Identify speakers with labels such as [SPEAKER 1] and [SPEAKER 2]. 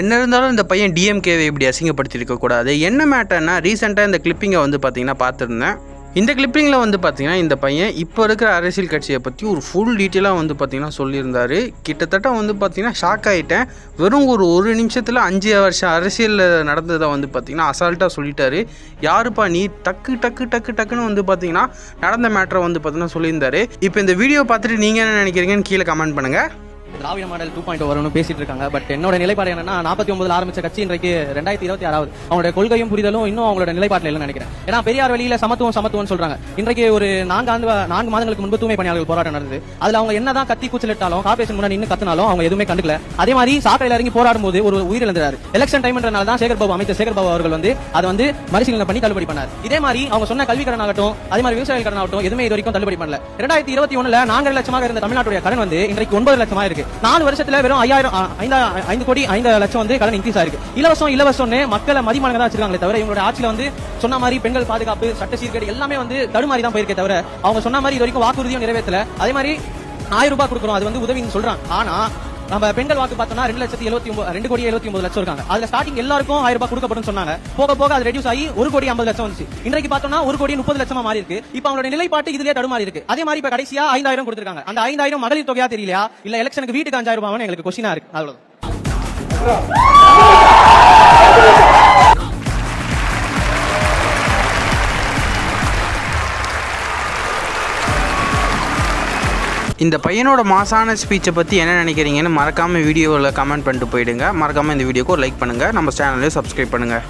[SPEAKER 1] என்ன இருந்தாலும் இந்த பையன் டிஎம்கேவை இப்படி அசிங்கப்படுத்தியிருக்கக்கூடாது. என்ன மேட்டர்னா, ரீசெண்டாக இந்த கிளிப்பிங்கை வந்து பார்த்திங்கன்னா பார்த்துருந்தேன். இந்த கிளிப்பிங்கில் வந்து பார்த்திங்கன்னா இந்த பையன் இப்போ இருக்கிற அரசியல் கட்சியை பற்றி ஒரு ஃபுல் டீட்டெயிலாக வந்து பார்த்திங்கன்னா சொல்லியிருந்தார். கிட்டத்தட்ட வந்து பார்த்திங்கன்னா ஷாக் ஆகிட்டேன். வெறும் ஒரு நிமிஷத்தில் 5 வருஷம் அரசியலில் நடந்ததை வந்து பார்த்திங்கன்னா அசால்ட்டாக சொல்லிட்டாரு. யாருப்பா நீ, டக்குன்னு வந்து பார்த்திங்கன்னா நடந்த மேட்டரை வந்து பார்த்திங்கன்னா சொல்லியிருந்தார். இப்போ இந்த வீடியோ பார்த்துட்டு நீங்கள் என்ன நினைக்கிறீங்கன்னு கீழே கமெண்ட் பண்ணுங்கள்.
[SPEAKER 2] திராவிட மாடல் 2.0 வரும்னு பேசிட்டு இருக்காங்க. பட் என்னோட நிலைப்பாடு என்னன்னா, 49 ஆரம்பிச்ச கட்சி இன்றைக்கு 2026 அவங்களோட கொள்கையும் புரிதலும் இன்னும் அவங்களோட நிலைப்பாட்டில் இல்லைன்னு நினைக்கிறேன். ஏன்னா பெரியார் வழியில சமத்துவம் சொல்றாங்க. இன்றைக்கு ஒரு 4 மாதங்களுக்கு முன்பு தூய்மை பணியாளர்கள் போராட்டம் நடந்தது. அதுல அவங்க என்னதான் கத்தி கூச்சலிட்டாலும் கார்பரேஷன் முன்னாடி நின்று கத்தினாலும் அவங்க எதுவுமே கண்டுக்கல. அதே மாதிரி சாக்கடையில் இறங்கி போராடும் போது ஒரு உயிரிழந்தாரு. எலெக்ஷன் டைம்ன்றனால தான் அமைச்சர் சேகர் பாபு அவர்கள் வந்து அதை வந்து மறுசீலனை பண்ணி தள்ளுபடி பண்ணார். இதே மாதிரி அவங்க சொன்ன கல்வி கடன் ஆகட்டும், அதே மாதிரி விவசாய கடன் ஆகட்டும், எதுவுமே இது வரைக்கும் தள்ளுபடி பண்ணல. 2021 4 லட்சமாக இருந்த தமிழ்நாட்டுடைய கடன் வந்து இன்றைக்கு 9 லட்சமா இருக்கு. 4 வருஷத்துல வெறும் 5 கோடி 5 லட்சம் வந்து கடன் இன்க்ரீஸ் ஆயிருக்கு. இலவசம்னு மக்களை மதிமானங்க தான் வச்சிருக்காங்களே தவிர இவங்களோட ஆட்சியில வந்து சொன்ன மாதிரி பெண்கள் பாதுகாப்பு, சட்ட சீர்கேடு எல்லாமே வந்து தடுமாறி தான் போயிருக்கே தவிர அவங்க சொன்ன மாதிரி இது வரைக்கும் வாக்குறுதியும் நிறைவேற்றல. அதே மாதிரி 1000 ரூபாய் கொடுக்குறோம், அது வந்து உதவின்னு சொல்றாங்க. ஆனா நம்ம பெண்கள் வாக்கு பார்த்தோம்னா 2,79,00,000 இருக்காங்க. அதுல ஸ்டார்டிங் எல்லாருக்கும் 1000 ரூபாய் கொடுக்கப்படும் சொன்னாங்க. போக அது ரெடியூஸ் ஆகி 1,50,00,000 வந்துச்சு. இன்றைக்கு பார்த்தோம்னா 1,30,00,000 மாறி இருக்கு. இப்ப அவங்களோட நிலைப்பாட்டு இதுலயே தடுமாறி இருக்கு. அதே மாதிரி இப்ப கடைசியா 5,000 கொடுத்திருக்காங்க. அந்த 5,000 மகளிர் தொகையா தெரியலையா, இல்ல எலெக்ஷனுக்கு வீட்டுக்கு 5,000 ரூபாய் எங்களுக்கு கொஸ்டினா இருக்கு. அவ்வளவு.
[SPEAKER 1] இந்த பையனோட மாசான ஸ்பீச்சை பற்றி என்ன நினைக்கிறீங்கன்னு மறக்காமல் வீடியோவில் கமெண்ட் பண்ணிட்டு போயிடுங்க. மறக்காமல் இந்த வீடியோக்கு ஒரு லைக் பண்ணுங்கள். நம்ம சேனலையும் சப்ஸ்கிரைப் பண்ணுங்கள்.